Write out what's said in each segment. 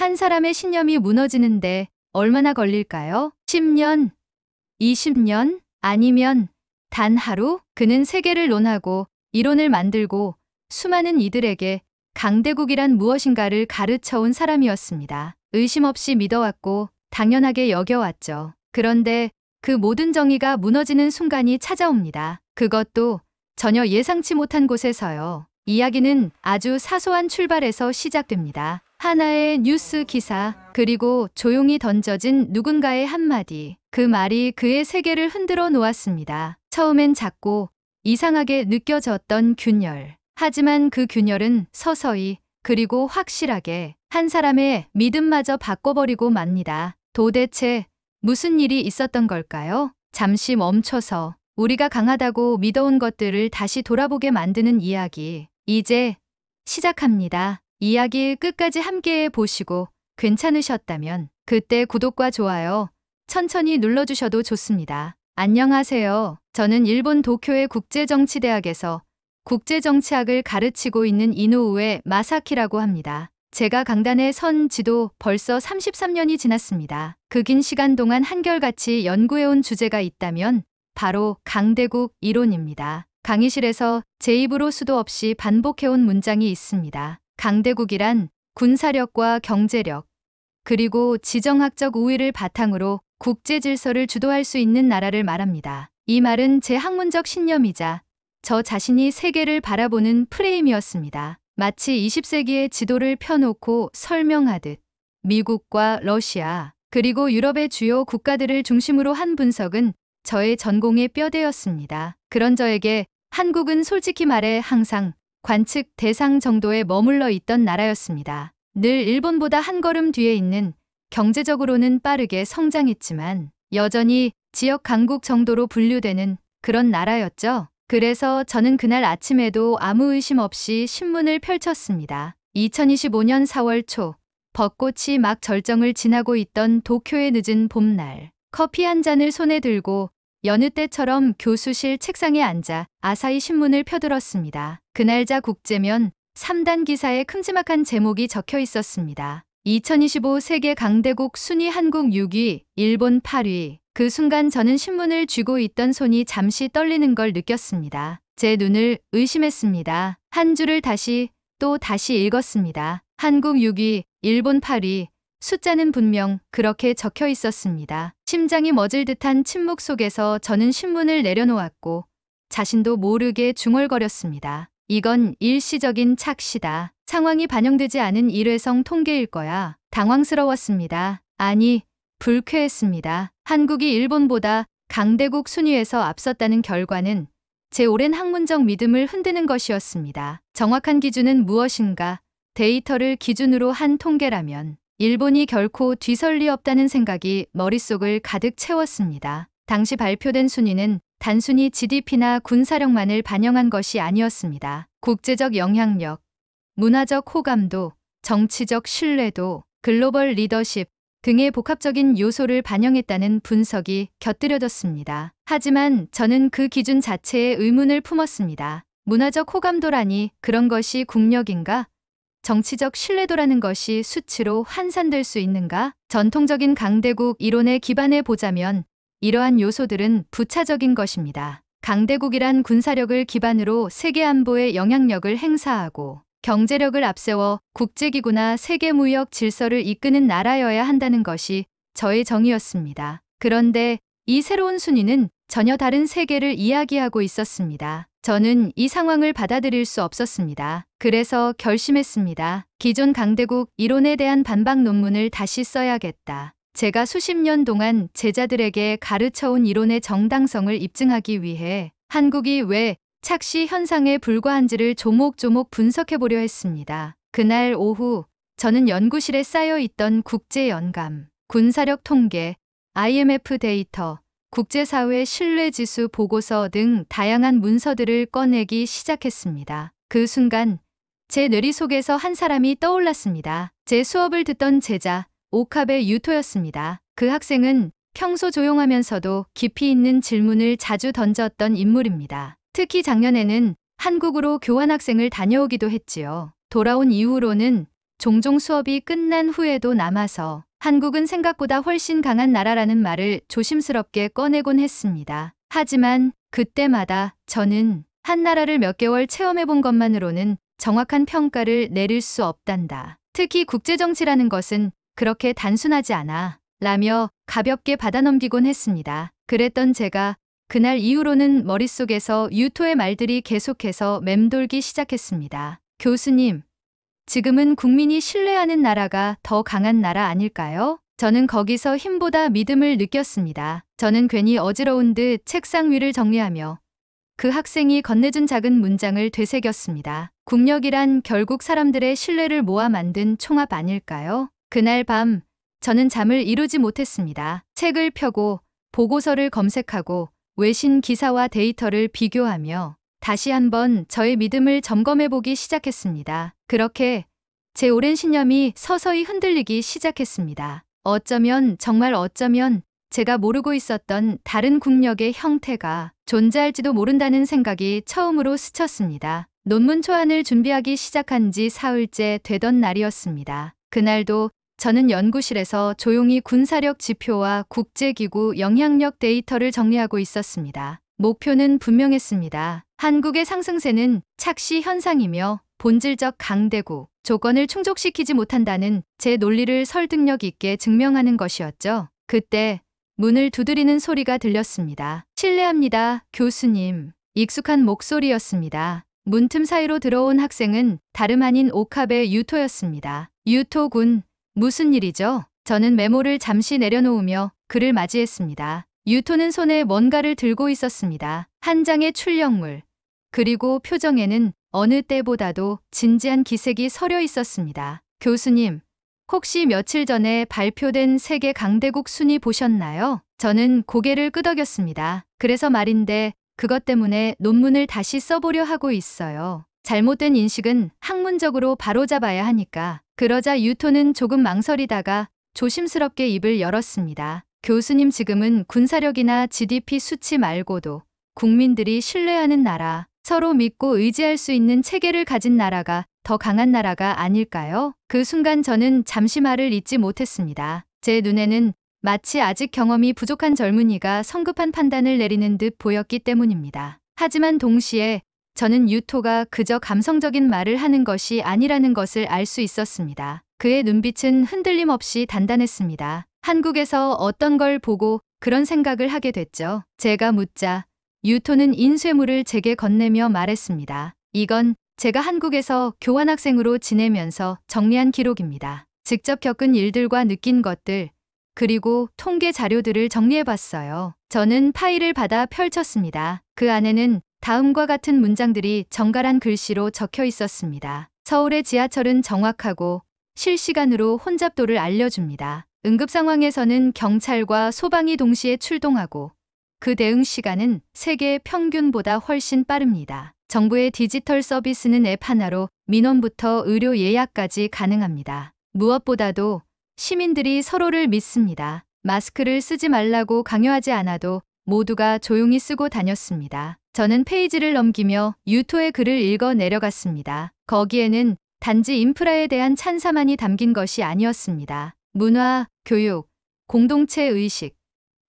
한 사람의 신념이 무너지는데 얼마나 걸릴까요? 10년, 20년, 아니면 단 하루? 그는 세계를 논하고 이론을 만들고 수많은 이들에게 강대국이란 무엇인가를 가르쳐온 사람이었습니다. 의심 없이 믿어왔고 당연하게 여겨왔죠. 그런데 그 모든 정의가 무너지는 순간이 찾아옵니다. 그것도 전혀 예상치 못한 곳에서요. 이야기는 아주 사소한 출발에서 시작됩니다. 하나의 뉴스 기사, 그리고 조용히 던져진 누군가의 한마디. 그 말이 그의 세계를 흔들어 놓았습니다. 처음엔 작고 이상하게 느껴졌던 균열. 하지만 그 균열은 서서히 그리고 확실하게 한 사람의 믿음마저 바꿔버리고 맙니다. 도대체 무슨 일이 있었던 걸까요? 잠시 멈춰서 우리가 강하다고 믿어온 것들을 다시 돌아보게 만드는 이야기. 이제 시작합니다. 이야기 끝까지 함께해 보시고 괜찮으셨다면 그때 구독과 좋아요 천천히 눌러주셔도 좋습니다. 안녕하세요. 저는 일본 도쿄의 국제정치대학에서 국제정치학을 가르치고 있는 이노우에 마사키라고 합니다. 제가 강단에 선 지도 벌써 33년이 지났습니다. 그 긴 시간 동안 한결같이 연구해온 주제가 있다면 바로 강대국 이론입니다. 강의실에서 제 입으로 수도 없이 반복해온 문장이 있습니다. 강대국이란 군사력과 경제력, 그리고 지정학적 우위를 바탕으로 국제 질서를 주도할 수 있는 나라를 말합니다. 이 말은 제 학문적 신념이자 저 자신이 세계를 바라보는 프레임이었습니다. 마치 20세기의 지도를 펴놓고 설명하듯 미국과 러시아, 그리고 유럽의 주요 국가들을 중심으로 한 분석은 저의 전공의 뼈대였습니다. 그런 저에게 한국은 솔직히 말해 항상 관측 대상 정도에 머물러 있던 나라였습니다. 늘 일본보다 한 걸음 뒤에 있는, 경제적으로는 빠르게 성장했지만 여전히 지역 강국 정도로 분류되는 그런 나라였죠. 그래서 저는 그날 아침에도 아무 의심 없이 신문을 펼쳤습니다. 2025년 4월 초, 벚꽃이 막 절정을 지나고 있던 도쿄의 늦은 봄날. 커피 한 잔을 손에 들고 여느 때처럼 교수실 책상에 앉아 아사히 신문을 펴들었습니다. 그날자 국제면 3단 기사에 큼지막한 제목이 적혀 있었습니다. 2025 세계 강대국 순위 한국 6위, 일본 8위. 그 순간 저는 신문을 쥐고 있던 손이 잠시 떨리는 걸 느꼈습니다. 제 눈을 의심했습니다. 한 줄을 다시 또 다시 읽었습니다. 한국 6위, 일본 8위. 숫자는 분명 그렇게 적혀 있었습니다. 심장이 멎을 듯한 침묵 속에서 저는 신문을 내려놓았고 자신도 모르게 중얼거렸습니다. 이건 일시적인 착시다. 상황이 반영되지 않은 일회성 통계일 거야. 당황스러웠습니다. 아니, 불쾌했습니다. 한국이 일본보다 강대국 순위에서 앞섰다는 결과는 제 오랜 학문적 믿음을 흔드는 것이었습니다. 정확한 기준은 무엇인가? 데이터를 기준으로 한 통계라면 일본이 결코 뒤설 리 없다는 생각이 머릿속을 가득 채웠습니다. 당시 발표된 순위는 단순히 GDP나 군사력만을 반영한 것이 아니었습니다. 국제적 영향력, 문화적 호감도, 정치적 신뢰도, 글로벌 리더십 등의 복합적인 요소를 반영했다는 분석이 곁들여졌습니다. 하지만 저는 그 기준 자체에 의문을 품었습니다. 문화적 호감도라니 그런 것이 국력인가? 정치적 신뢰도라는 것이 수치로 환산될 수 있는가? 전통적인 강대국 이론에 기반해 보자면 이러한 요소들은 부차적인 것입니다. 강대국이란 군사력을 기반으로 세계 안보에 영향력을 행사하고 경제력을 앞세워 국제기구나 세계무역 질서를 이끄는 나라여야 한다는 것이 저의 정의였습니다. 그런데 이 새로운 순위는 전혀 다른 세계를 이야기하고 있었습니다. 저는 이 상황을 받아들일 수 없었습니다. 그래서 결심했습니다. 기존 강대국 이론에 대한 반박 논문을 다시 써야겠다. 제가 수십 년 동안 제자들에게 가르쳐온 이론의 정당성을 입증하기 위해 한국이 왜 착시 현상에 불과한지를 조목조목 분석해보려 했습니다. 그날 오후 저는 연구실에 쌓여있던 국제연감, 군사력 통계, IMF 데이터, 국제사회 신뢰지수 보고서 등 다양한 문서들을 꺼내기 시작했습니다. 그 순간 제 뇌리 속에서 한 사람이 떠올랐습니다. 제 수업을 듣던 제자 오카베 유토였습니다. 그 학생은 평소 조용하면서도 깊이 있는 질문을 자주 던졌던 인물입니다. 특히 작년에는 한국으로 교환학생을 다녀오기도 했지요. 돌아온 이후로는 종종 수업이 끝난 후에도 남아서 한국은 생각보다 훨씬 강한 나라라는 말을 조심스럽게 꺼내곤 했습니다. 하지만 그때마다 저는 한 나라를 몇 개월 체험해 본 것만으로는 정확한 평가를 내릴 수 없단다. 특히 국제정치라는 것은 그렇게 단순하지 않아 라며 가볍게 받아넘기곤 했습니다. 그랬던 제가 그날 이후로는 머릿속에서 유토의 말들이 계속해서 맴돌기 시작했습니다. 교수님, 지금은 국민이 신뢰하는 나라가 더 강한 나라 아닐까요? 저는 거기서 힘보다 믿음을 느꼈습니다. 저는 괜히 어지러운 듯 책상 위를 정리하며 그 학생이 건네준 작은 문장을 되새겼습니다. 국력이란 결국 사람들의 신뢰를 모아 만든 총합 아닐까요? 그날 밤 저는 잠을 이루지 못했습니다. 책을 펴고 보고서를 검색하고 외신 기사와 데이터를 비교하며 다시 한번 저의 믿음을 점검해보기 시작했습니다. 그렇게 제 오랜 신념이 서서히 흔들리기 시작했습니다. 정말 어쩌면 제가 모르고 있었던 다른 국력의 형태가 존재할지도 모른다는 생각이 처음으로 스쳤습니다. 논문 초안을 준비하기 시작한 지 사흘째 되던 날이었습니다. 그날도 저는 연구실에서 조용히 군사력 지표와 국제기구 영향력 데이터를 정리하고 있었습니다. 목표는 분명했습니다. 한국의 상승세는 착시 현상이며 본질적 강대국, 조건을 충족시키지 못한다는 제 논리를 설득력 있게 증명하는 것이었죠. 그때 문을 두드리는 소리가 들렸습니다. 실례합니다, 교수님. 익숙한 목소리였습니다. 문틈 사이로 들어온 학생은 다름 아닌 옥합의 유토였습니다. 유토 군, 무슨 일이죠? 저는 메모를 잠시 내려놓으며 그를 맞이했습니다. 유토는 손에 뭔가를 들고 있었습니다. 한 장의 출력물. 그리고 표정에는 어느 때보다도 진지한 기색이 서려 있었습니다. 교수님, 혹시 며칠 전에 발표된 세계 강대국 순위 보셨나요? 저는 고개를 끄덕였습니다. 그래서 말인데 그것 때문에 논문을 다시 써보려 하고 있어요. 잘못된 인식은 학문적으로 바로잡아야 하니까. 그러자 유토는 조금 망설이다가 조심스럽게 입을 열었습니다. 교수님, 지금은 군사력이나 GDP 수치 말고도 국민들이 신뢰하는 나라, 서로 믿고 의지할 수 있는 체계를 가진 나라가 더 강한 나라가 아닐까요? 그 순간 저는 잠시 말을 잇지 못했습니다. 제 눈에는 마치 아직 경험이 부족한 젊은이가 성급한 판단을 내리는 듯 보였기 때문입니다. 하지만 동시에 저는 유토가 그저 감성적인 말을 하는 것이 아니라는 것을 알 수 있었습니다. 그의 눈빛은 흔들림 없이 단단했습니다. 한국에서 어떤 걸 보고 그런 생각을 하게 됐죠? 제가 묻자 유토는 인쇄물을 제게 건네며 말했습니다. 이건 제가 한국에서 교환학생으로 지내면서 정리한 기록입니다. 직접 겪은 일들과 느낀 것들, 그리고 통계 자료들을 정리해봤어요. 저는 파일을 받아 펼쳤습니다. 그 안에는 다음과 같은 문장들이 정갈한 글씨로 적혀 있었습니다. 서울의 지하철은 정확하고 실시간으로 혼잡도를 알려줍니다. 응급 상황에서는 경찰과 소방이 동시에 출동하고 그 대응 시간은 세계 평균보다 훨씬 빠릅니다. 정부의 디지털 서비스는 앱 하나로 민원부터 의료 예약까지 가능합니다. 무엇보다도 시민들이 서로를 믿습니다. 마스크를 쓰지 말라고 강요하지 않아도 모두가 조용히 쓰고 다녔습니다. 저는 페이지를 넘기며 유토의 글을 읽어 내려갔습니다. 거기에는 단지 인프라에 대한 찬사만이 담긴 것이 아니었습니다. 문화, 교육, 공동체 의식,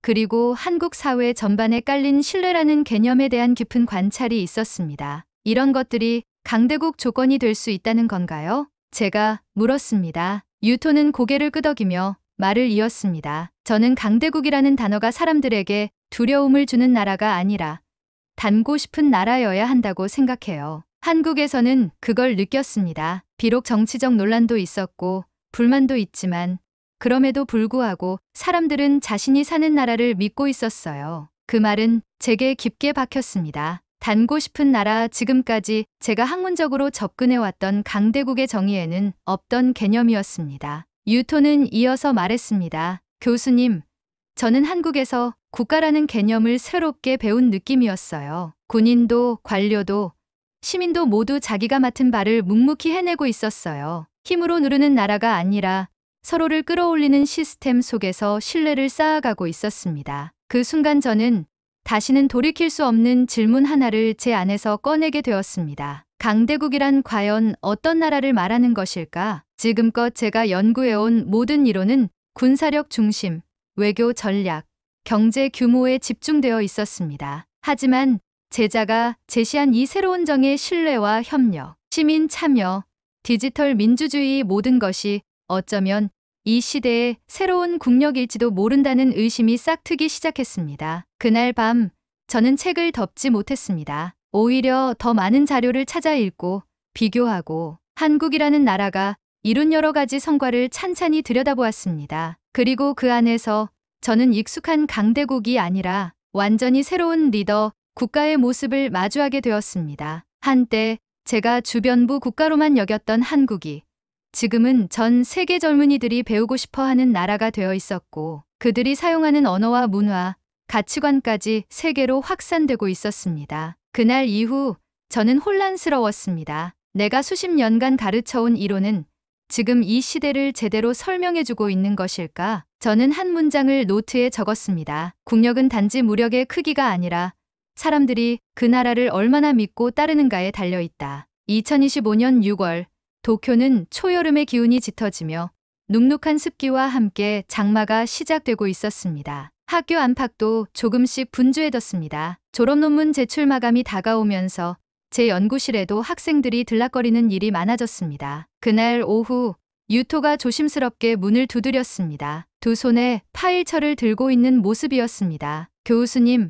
그리고 한국 사회 전반에 깔린 신뢰라는 개념에 대한 깊은 관찰이 있었습니다. 이런 것들이 강대국 조건이 될 수 있다는 건가요? 제가 물었습니다. 유토는 고개를 끄덕이며 말을 이었습니다. 저는 강대국이라는 단어가 사람들에게 두려움을 주는 나라가 아니라 닮고 싶은 나라여야 한다고 생각해요. 한국에서는 그걸 느꼈습니다. 비록 정치적 논란도 있었고 불만도 있지만 그럼에도 불구하고 사람들은 자신이 사는 나라를 믿고 있었어요. 그 말은 제게 깊게 박혔습니다. 닮고 싶은 나라, 지금까지 제가 학문적으로 접근해왔던 강대국의 정의에는 없던 개념이었습니다. 유토는 이어서 말했습니다. 교수님, 저는 한국에서 국가라는 개념을 새롭게 배운 느낌이었어요. 군인도 관료도 시민도 모두 자기가 맡은 바를 묵묵히 해내고 있었어요. 힘으로 누르는 나라가 아니라 서로를 끌어올리는 시스템 속에서 신뢰를 쌓아가고 있었습니다. 그 순간 저는 다시는 돌이킬 수 없는 질문 하나를 제 안에서 꺼내게 되었습니다. 강대국이란 과연 어떤 나라를 말하는 것일까? 지금껏 제가 연구해온 모든 이론은 군사력 중심, 외교 전략, 경제 규모에 집중되어 있었습니다. 하지만 제자가 제시한 이 새로운 정의 신뢰와 협력, 시민 참여, 디지털 민주주의 모든 것이 어쩌면 이 시대의 새로운 국력일지도 모른다는 의심이 싹트기 시작했습니다. 그날 밤 저는 책을 덮지 못했습니다. 오히려 더 많은 자료를 찾아 읽고 비교하고 한국이라는 나라가 이룬 여러 가지 성과를 찬찬히 들여다보았습니다. 그리고 그 안에서 저는 익숙한 강대국이 아니라 완전히 새로운 리더, 국가의 모습을 마주하게 되었습니다. 한때 제가 주변부 국가로만 여겼던 한국이 지금은 전 세계 젊은이들이 배우고 싶어 하는 나라가 되어 있었고 그들이 사용하는 언어와 문화, 가치관까지 세계로 확산되고 있었습니다. 그날 이후 저는 혼란스러웠습니다. 내가 수십 년간 가르쳐온 이론은 지금 이 시대를 제대로 설명해주고 있는 것일까? 저는 한 문장을 노트에 적었습니다. 국력은 단지 무력의 크기가 아니라 사람들이 그 나라를 얼마나 믿고 따르는가에 달려있다. 2025년 6월 도쿄는 초여름의 기운이 짙어지며 눅눅한 습기와 함께 장마가 시작되고 있었습니다. 학교 안팎도 조금씩 분주해졌습니다. 졸업논문 제출 마감이 다가오면서 제 연구실에도 학생들이 들락거리는 일이 많아졌습니다. 그날 오후 유토가 조심스럽게 문을 두드렸습니다. 두 손에 파일철을 들고 있는 모습이었습니다. 교수님,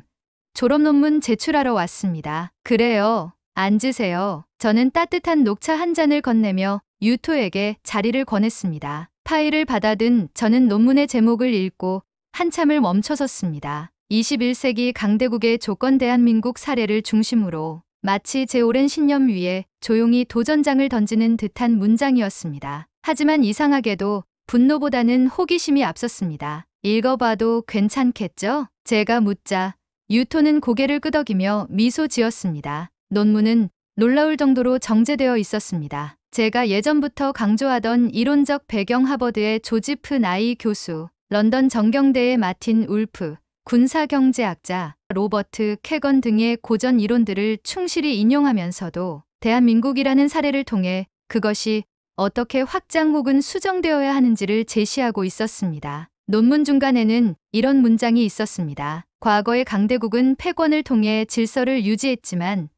졸업논문 제출하러 왔습니다. 그래요. 앉으세요. 저는 따뜻한 녹차 한 잔을 건네며 유토에게 자리를 권했습니다. 파일을 받아든 저는 논문의 제목을 읽고 한참을 멈춰섰습니다. 21세기 강대국의 조건 대한민국 사례를 중심으로 마치 제 오랜 신념 위에 조용히 도전장을 던지는 듯한 문장이었습니다. 하지만 이상하게도 분노보다는 호기심이 앞섰습니다. 읽어봐도 괜찮겠죠? 제가 묻자 유토는 고개를 끄덕이며 미소 지었습니다. 논문은 놀라울 정도로 정제되어 있었습니다. 제가 예전부터 강조하던 이론적 배경 하버드의 조지프 나이 교수, 런던 정경대의 마틴 울프, 군사경제학자 로버트 캐건 등의 고전 이론들을 충실히 인용하면서도 대한민국이라는 사례를 통해 그것이 어떻게 확장 혹은 수정되어야 하는지를 제시하고 있었습니다. 논문 중간에는 이런 문장이 있었습니다. 과거의 강대국은 패권을 통해 질서를 유지했지만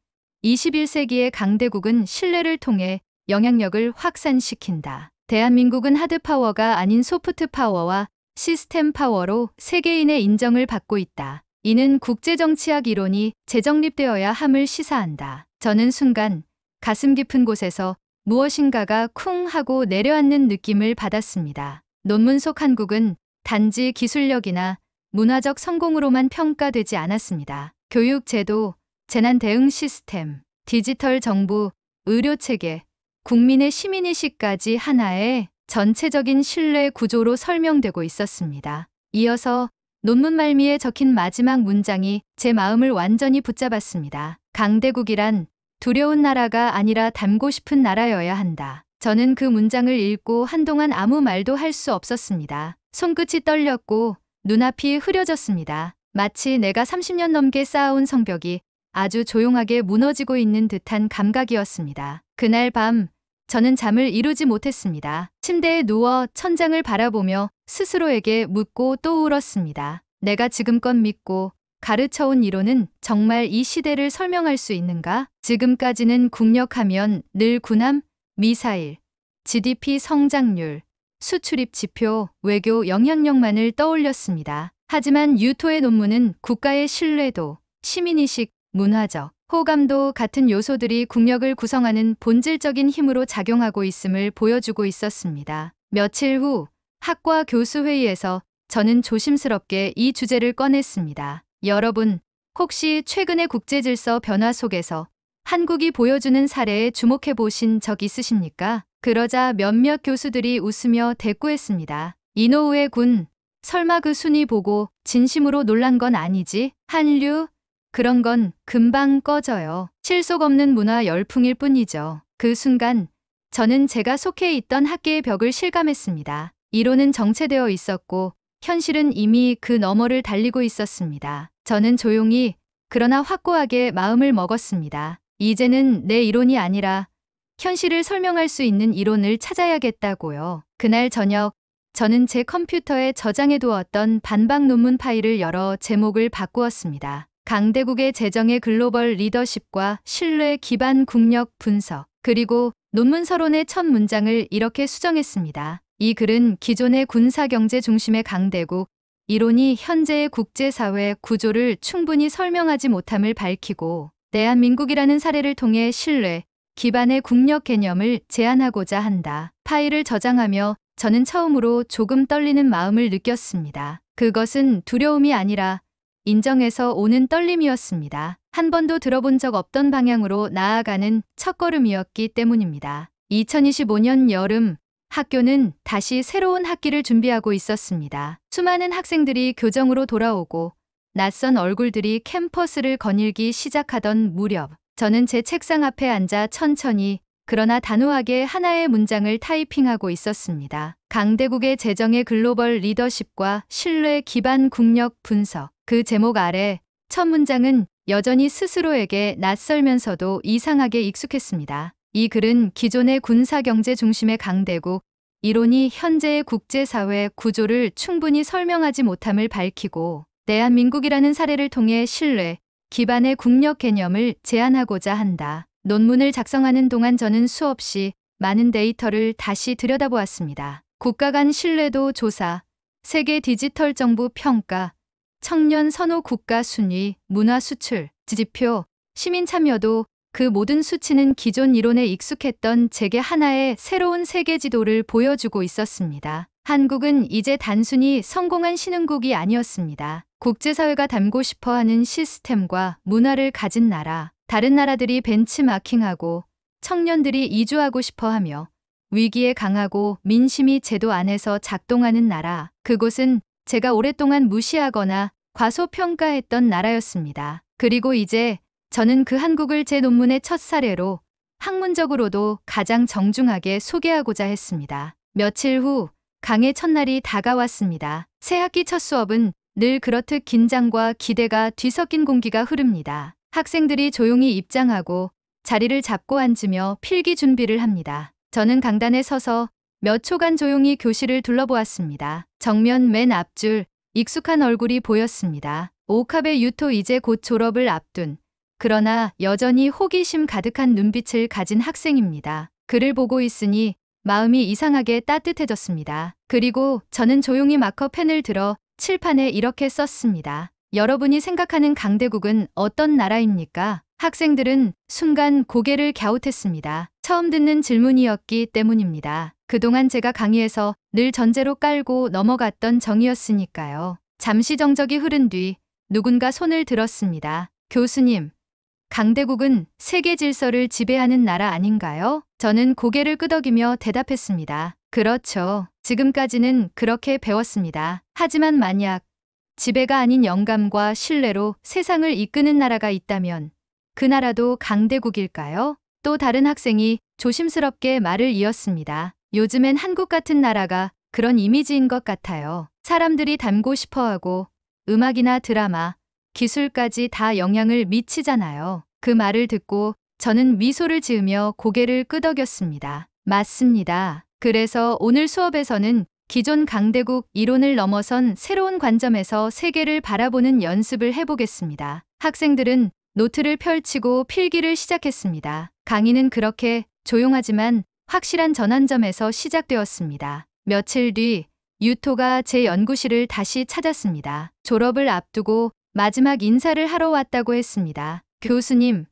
21세기의 강대국은 신뢰를 통해 영향력을 확산시킨다. 대한민국은 하드파워가 아닌 소프트파워와 시스템 파워로 세계인의 인정을 받고 있다. 이는 국제정치학 이론이 재정립되어야 함을 시사한다. 저는 순간 가슴 깊은 곳에서 무엇인가가 쿵 하고 내려앉는 느낌을 받았습니다. 논문 속 한국은 단지 기술력이나 문화적 성공으로만 평가되지 않았습니다. 교육 제도, 재난 대응 시스템, 디지털 정부, 의료체계, 국민의 시민의식까지 하나의 전체적인 신뢰 구조로 설명되고 있었습니다. 이어서 논문 말미에 적힌 마지막 문장이 제 마음을 완전히 붙잡았습니다. 강대국이란 두려운 나라가 아니라 닮고 싶은 나라여야 한다. 저는 그 문장을 읽고 한동안 아무 말도 할 수 없었습니다. 손끝이 떨렸고 눈앞이 흐려졌습니다. 마치 내가 30년 넘게 쌓아온 성벽이 아주 조용하게 무너지고 있는 듯한 감각이었습니다. 그날 밤 저는 잠을 이루지 못했습니다. 침대에 누워 천장을 바라보며 스스로에게 묻고 또 울었습니다. 내가 지금껏 믿고 가르쳐온 이론은 정말 이 시대를 설명할 수 있는가? 지금까지는 국력하면 늘 군함, 미사일, GDP 성장률, 수출입 지표, 외교 영향력만을 떠올렸습니다. 하지만 유토의 논문은 국가의 신뢰도, 시민의식, 문화적 호감도 같은 요소들이 국력을 구성하는 본질적인 힘으로 작용하고 있음을 보여주고 있었습니다. 며칠 후 학과 교수 회의에서 저는 조심스럽게 이 주제를 꺼냈습니다. 여러분, 혹시 최근의 국제질서 변화 속에서 한국이 보여주는 사례에 주목해 보신 적 있으십니까? 그러자 몇몇 교수들이 웃으며 대꾸했습니다. 이노우에 군, 설마 그 순위 보고 진심으로 놀란 건 아니지? 한류? 그런 건 금방 꺼져요. 실속 없는 문화 열풍일 뿐이죠. 그 순간 저는 제가 속해 있던 학계의 벽을 실감했습니다. 이론은 정체되어 있었고 현실은 이미 그 너머를 달리고 있었습니다. 저는 조용히 그러나 확고하게 마음을 먹었습니다. 이제는 내 이론이 아니라 현실을 설명할 수 있는 이론을 찾아야겠다고요. 그날 저녁 저는 제 컴퓨터에 저장해 두었던 반박 논문 파일을 열어 제목을 바꾸었습니다. 강대국의 재정의 글로벌 리더십과 신뢰 기반 국력 분석. 그리고 논문 서론의 첫 문장을 이렇게 수정했습니다. 이 글은 기존의 군사경제 중심의 강대국 이론이 현재의 국제사회 구조를 충분히 설명하지 못함을 밝히고 대한민국이라는 사례를 통해 신뢰 기반의 국력 개념을 제안하고자 한다. 파일을 저장하며 저는 처음으로 조금 떨리는 마음을 느꼈습니다. 그것은 두려움이 아니라 인정에서 오는 떨림이었습니다. 한 번도 들어본 적 없던 방향으로 나아가는 첫걸음이었기 때문입니다. 2025년 여름 학교는 다시 새로운 학기를 준비하고 있었습니다. 수많은 학생들이 교정으로 돌아오고 낯선 얼굴들이 캠퍼스를 거닐기 시작하던 무렵 저는 제 책상 앞에 앉아 천천히 그러나 단호하게 하나의 문장을 타이핑하고 있었습니다. 강대국의 재정의 글로벌 리더십과 신뢰 기반 국력 분석. 그 제목 아래 첫 문장은 여전히 스스로에게 낯설면서도 이상하게 익숙했습니다. 이 글은 기존의 군사경제 중심의 강대국 이론이 현재의 국제사회 구조를 충분히 설명하지 못함을 밝히고 대한민국이라는 사례를 통해 신뢰 기반의 국력 개념을 제안하고자 한다. 논문을 작성하는 동안 저는 수없이 많은 데이터를 다시 들여다보았습니다. 국가 간 신뢰도 조사, 세계 디지털 정부 평가, 청년 선호 국가 순위, 문화 수출, 지지표, 시민 참여도 그 모든 수치는 기존 이론에 익숙했던 제게 하나의 새로운 세계 지도를 보여주고 있었습니다. 한국은 이제 단순히 성공한 신흥국이 아니었습니다. 국제사회가 닮고 싶어하는 시스템과 문화를 가진 나라, 다른 나라들이 벤치마킹하고 청년들이 이주하고 싶어하며 위기에 강하고 민심이 제도 안에서 작동하는 나라, 그곳은 제가 오랫동안 무시하거나 과소평가했던 나라였습니다. 그리고 이제 저는 그 한국을 제 논문의 첫 사례로 학문적으로도 가장 정중하게 소개하고자 했습니다. 며칠 후 강의 첫날이 다가왔습니다. 새 학기 첫 수업은 늘 그렇듯 긴장과 기대가 뒤섞인 공기가 흐릅니다. 학생들이 조용히 입장하고 자리를 잡고 앉으며 필기 준비를 합니다. 저는 강단에 서서 몇 초간 조용히 교실을 둘러보았습니다. 정면 맨 앞줄 익숙한 얼굴이 보였습니다. 오캅의 유토 이제 곧 졸업을 앞둔 그러나 여전히 호기심 가득한 눈빛을 가진 학생입니다. 그를 보고 있으니 마음이 이상하게 따뜻해졌습니다. 그리고 저는 조용히 마커펜을 들어 칠판에 이렇게 썼습니다. 여러분이 생각하는 강대국은 어떤 나라입니까? 학생들은 순간 고개를 갸웃했습니다. 처음 듣는 질문이었기 때문입니다. 그동안 제가 강의에서 늘 전제로 깔고 넘어갔던 정의였으니까요. 잠시 정적이 흐른 뒤 누군가 손을 들었습니다. 교수님, 강대국은 세계 질서를 지배하는 나라 아닌가요? 저는 고개를 끄덕이며 대답했습니다. 그렇죠. 지금까지는 그렇게 배웠습니다. 하지만 만약 지배가 아닌 영감과 신뢰로 세상을 이끄는 나라가 있다면 그 나라도 강대국일까요? 또 다른 학생이 조심스럽게 말을 이었습니다. 요즘엔 한국 같은 나라가 그런 이미지인 것 같아요. 사람들이 닮고 싶어하고 음악이나 드라마, 기술까지 다 영향을 미치잖아요. 그 말을 듣고 저는 미소를 지으며 고개를 끄덕였습니다. 맞습니다. 그래서 오늘 수업에서는 기존 강대국 이론을 넘어선 새로운 관점에서 세계를 바라보는 연습을 해보겠습니다. 학생들은 노트를 펼치고 필기를 시작했습니다. 강의는 그렇게 조용하지만 확실한 전환점에서 시작되었습니다. 며칠 뒤 유토가 제 연구실을 다시 찾았습니다. 졸업을 앞두고 마지막 인사를 하러 왔다고 했습니다. 교수님,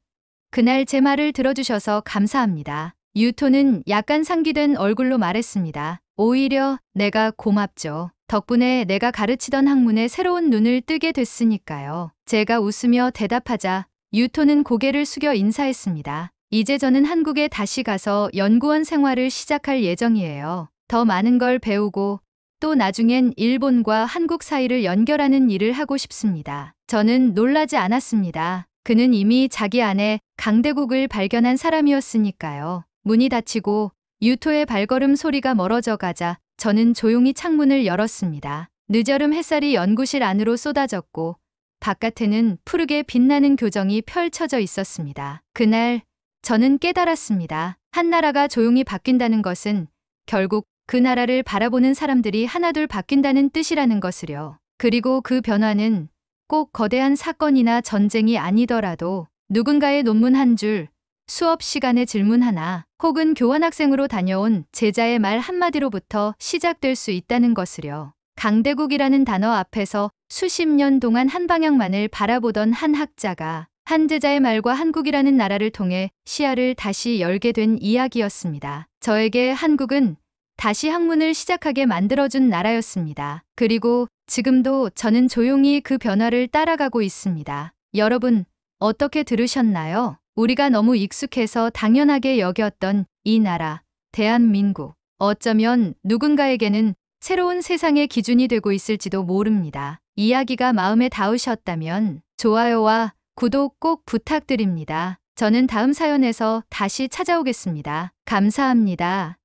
그날 제 말을 들어주셔서 감사합니다. 유토는 약간 상기된 얼굴로 말했습니다. 오히려 내가 고맙죠. 덕분에 내가 가르치던 학문에 새로운 눈을 뜨게 됐으니까요. 제가 웃으며 대답하자 유토는 고개를 숙여 인사했습니다. 이제 저는 한국에 다시 가서 연구원 생활을 시작할 예정이에요. 더 많은 걸 배우고 또 나중엔 일본과 한국 사이를 연결하는 일을 하고 싶습니다. 저는 놀라지 않았습니다. 그는 이미 자기 안에 강대국을 발견한 사람이었으니까요. 문이 닫히고 유토의 발걸음 소리가 멀어져 가자 저는 조용히 창문을 열었습니다. 늦여름 햇살이 연구실 안으로 쏟아졌고 바깥에는 푸르게 빛나는 교정이 펼쳐져 있었습니다. 그날 저는 깨달았습니다. 한 나라가 조용히 바뀐다는 것은 결국 그 나라를 바라보는 사람들이 하나둘 바뀐다는 뜻이라는 것을요. 그리고 그 변화는 꼭 거대한 사건이나 전쟁이 아니더라도 누군가의 논문 한 줄, 수업 시간의 질문 하나, 혹은 교환학생으로 다녀온 제자의 말 한마디로부터 시작될 수 있다는 것을요. 강대국이라는 단어 앞에서 수십 년 동안 한 방향만을 바라보던 한 학자가 한 제자의 말과 한국이라는 나라를 통해 시야를 다시 열게 된 이야기였습니다. 저에게 한국은 다시 학문을 시작하게 만들어준 나라였습니다. 그리고 지금도 저는 조용히 그 변화를 따라가고 있습니다. 여러분, 어떻게 들으셨나요? 우리가 너무 익숙해서 당연하게 여겼던 이 나라, 대한민국. 어쩌면 누군가에게는 새로운 세상의 기준이 되고 있을지도 모릅니다. 이야기가 마음에 닿으셨다면 좋아요와 구독 꼭 부탁드립니다. 저는 다음 사연에서 다시 찾아오겠습니다. 감사합니다.